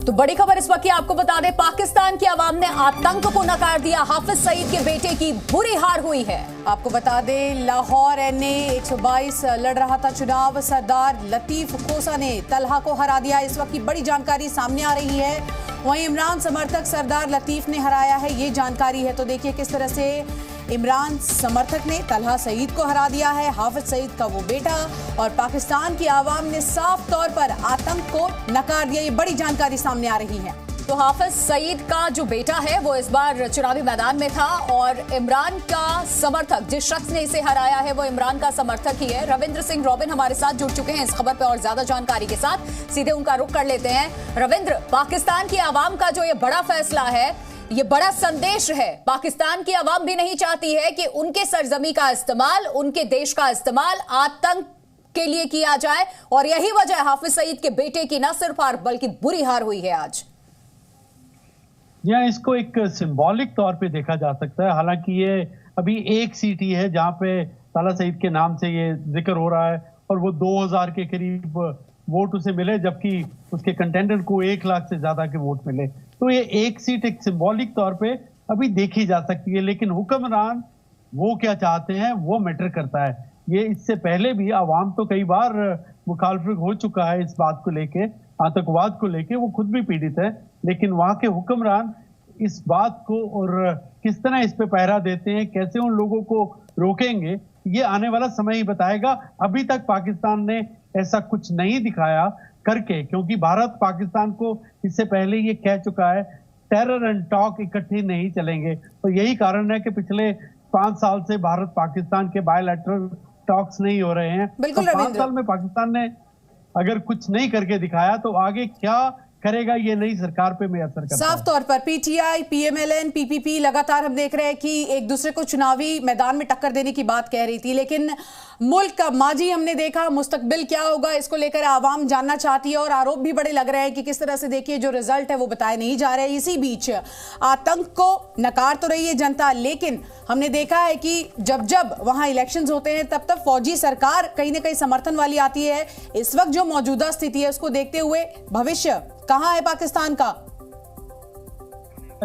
तो बड़ी खबर इस वक्त की आपको बता दें, पाकिस्तान की आवाम ने आतंक को नकार दिया। हाफिज सईद के बेटे की बुरी हार हुई है। आपको बता दें, लाहौर NA 122 लड़ रहा था चुनाव। सरदार लतीफ खोसा ने तलहा को हरा दिया। इस वक्त की बड़ी जानकारी सामने आ रही है। वहीं इमरान समर्थक सरदार लतीफ ने हराया है, ये जानकारी है। तो देखिए किस तरह से इमरान समर्थक ने तलहा सईद को हरा दिया है, हाफिज सईद का वो बेटा, और पाकिस्तान की आवाम ने साफ तौर पर आतंक को नकार दिया। ये बड़ी जानकारी सामने आ रही है। तो हाफिज सईद का जो बेटा है वो इस बार चुनावी मैदान में था और इमरान का समर्थक, जिस शख्स ने इसे हराया है वो इमरान का समर्थक ही है। रविंद्र सिंह रॉबिन हमारे साथ जुड़ चुके हैं इस खबर पे और ज्यादा जानकारी के साथ। सीधे उनका रुख कर लेते हैं। रविंद्र, पाकिस्तान की आवाम का जो ये बड़ा फैसला है, ये बड़ा संदेश है। पाकिस्तान की आवाम भी नहीं चाहती है कि उनके सरजमी का इस्तेमाल, उनके देश का इस्तेमाल आतंक के लिए किया जाए, और यही वजह है हाफिज सईद के बेटे की न सिर्फ हार बल्कि बुरी हार हुई है आज। या इसको एक सिंबॉलिक तौर पे देखा जा सकता है। हालांकि ये अभी एक सीट ही है जहां पे तलहा सईद के नाम से ये जिक्र हो रहा है, और वो 2000 के करीब वोट उसे मिले, जबकि उसके कंटेंडर को 1 लाख से ज्यादा के वोट मिले। तो ये एक सीट एक सिंबॉलिक तौर पे अभी देखी जा सकती है, लेकिन हुक्मरान वो क्या चाहते हैं वो मैटर करता है। ये इससे पहले भी आवाम तो कई बार मुखालफत हो चुका है इस बात को लेके, आतंकवाद को लेके, वो खुद भी पीड़ित है, लेकिन वहां के हुक्मरान इस बात को और किस तरह इस पे पहरा देते हैं, कैसे उन लोगों को रोकेंगे, ये आने वाला समय ही बताएगा। अभी तक पाकिस्तान ने ऐसा कुछ नहीं दिखाया करके, क्योंकि भारत पाकिस्तान को इससे पहले ये कह चुका है टेरर एंड टॉक इकट्ठे नहीं चलेंगे। तो यही कारण है कि पिछले 5 साल से भारत पाकिस्तान के बायलैटरल टॉक्स नहीं हो रहे हैं। बिल्कुल, तो 5 साल में पाकिस्तान ने अगर कुछ नहीं करके दिखाया तो आगे क्या करेगा ये नई सरकार पे में असर करता है। साफ तौर पर PTI, PMLN, PPP लगातार हम देख रहे हैं कि एक दूसरे को चुनावी मैदान में टक्कर देने की बात कह रही थी, लेकिन मुल्क का माजी हमने देखा, मुस्तकबिल क्या होगा इसको लेकर आवाम जानना चाहती है, और आरोप भी बड़े लग रहे हैं कि किस तरह से देखिए जो रिजल्ट है वो बताए नहीं जा रहे। इसी बीच आतंक को नकार तो रही है जनता, लेकिन हमने देखा है कि जब जब वहां इलेक्शंस होते हैं तब तब फौजी सरकार कहीं ना कहीं समर्थन वाली आती है। इस वक्त जो मौजूदा स्थिति है उसको देखते हुए भविष्य कहां है पाकिस्तान का?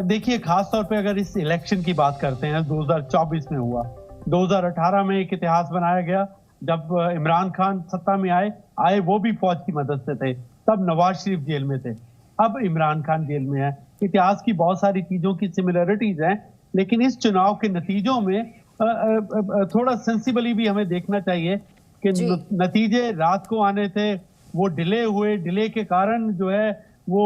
देखिए, खास तौर पे अगर इस इलेक्शन की बात करते हैं, 2024 में हुआ, 2018 में एक इतिहास बनाया गया जब इमरान खान सत्ता में आए वो भी फौज की मदद से थे, तब नवाज शरीफ जेल में थे, अब इमरान खान जेल में है। इतिहास की बहुत सारी चीजों की सिमिलरिटीज हैं, लेकिन इस चुनाव के नतीजों में थोड़ा सेंसिबली भी हमें देखना चाहिए कि नतीजे रात को आने थे, वो डिले हुए, डिले के कारण जो है वो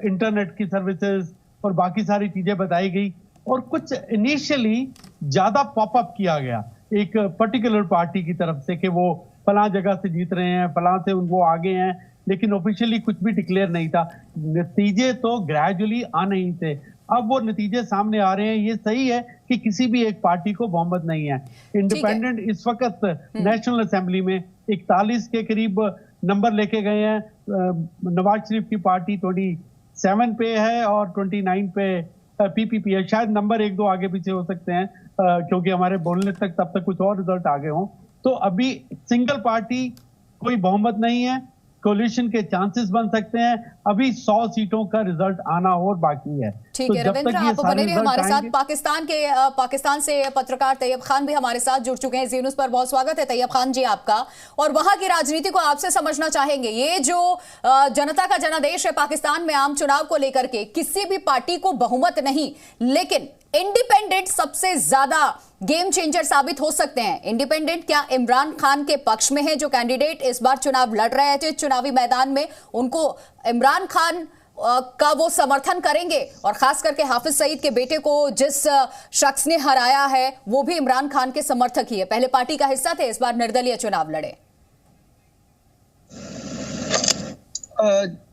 इंटरनेट की सर्विसेज और बाकी सारी चीजें बताई गई, और कुछ इनिशियली ज्यादा पॉपअप किया गया एक पर्टिकुलर पार्टी की तरफ से कि वो फलां जगह से जीत रहे हैं, फलां से वो आगे हैं, लेकिन ऑफिशियली कुछ भी डिक्लेयर नहीं था। नतीजे तो ग्रेजुअली आ नहीं थे, अब वो नतीजे सामने आ रहे हैं। ये सही है कि किसी भी एक पार्टी को बहुमत नहीं है। इंडिपेंडेंट इस वक्त नेशनल असेंबली में 41 के करीब नंबर लेके गए हैं। नवाज शरीफ की पार्टी 27 पे है और 29 पे PPP है। शायद नंबर 1-2 आगे पीछे हो सकते हैं, क्योंकि हमारे बोलने तक तब तक कुछ और रिजल्ट आ गए हों। तो अभी सिंगल पार्टी कोई बहुमत नहीं है, कोलिशन के चांसेस बन सकते हैं। अभी 100 सीटों का रिजल्ट आना और बाकी है। ठीक है रविंद्र, आप बने रहिए हमारे साथ। पाकिस्तान से पत्रकार तैयब खान भी हमारे साथ जुड़ चुके हैं। जी न्यूज़ पर बहुत स्वागत है तैयब खान जी आपका, और वहां की राजनीति को आपसे समझना चाहेंगे। ये जो जनता का जनादेश है पाकिस्तान में आम चुनाव को लेकर के, किसी भी पार्टी को बहुमत नहीं, लेकिन इंडिपेंडेंट सबसे ज्यादा गेम चेंजर साबित हो सकते हैं। इंडिपेंडेंट क्या इमरान खान के पक्ष में है, जो कैंडिडेट इस बार चुनाव लड़ रहे थे चुनावी मैदान में, उनको इमरान खान का वो समर्थन करेंगे, और खास करके हाफिज सईद के बेटे को जिस शख्स ने हराया है वो भी इमरान खान के समर्थक ही है, पहले पार्टी का हिस्सा थे, इस बार निर्दलीय चुनाव लड़े।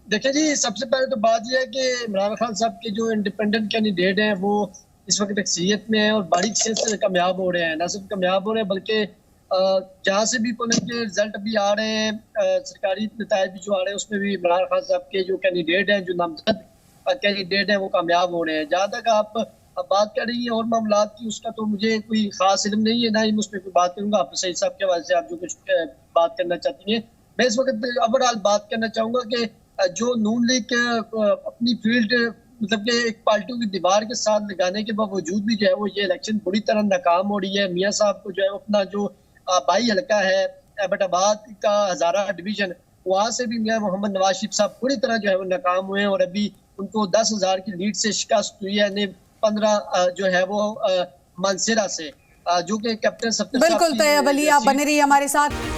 देखिए जी, सबसे पहले तो बात यह है कि इमरान खान साहब के जो इंडिपेंडेंट कैंडिडेट हैं वो इस वक्त अक्सरियत में है और बारीकी से कामयाब हो रहे हैं। न सिर्फ कामयाब हो रहे हैं बल्कि जहाँ से भी पोलिंग के रिजल्ट भी आ रहे हैं, सरकारी नतायज भी जो आ रहे हैं, उसमें भी इमरान खान साहब के जो कैंडिडेट हैं, जो नामजद कैंडिडेट हैं, वो कामयाब हो रहे हैं। जहाँ तक आप बात कर रही हैं और मामलात की, उसका तो मुझे कोई खास इल्म नहीं है, ना ही मैं उस पर कोई बात करूँगा। आप सईद साहब के हवाले से आप जो कुछ बात करना चाहती हैं, मैं इस वक्त ओवरऑल बात करना चाहूँगा कि जो नून लीग अपनी फील्ड मतलब कि एक पार्टियों की दीवार के साथ लगाने के बावजूद भी जो है वो ये इलेक्शन बुरी तरह नाकाम हो रही है। मियाँ साहब को जो है अपना जो बाई हल्का है एबटाबाद का हजारा डिवीजन, वहां से भी मियाँ मोहम्मद नवाज शरीफ साहब पूरी तरह जो है वो नाकाम हुए हैं और अभी उनको 10,000 की लीड से शिकस्त हुई है। 15 जो है वो मानसेरा से जो कि कैप्टन सत्तर बिल्कुल तैयब अली, आप बने रहिए हमारे साथ।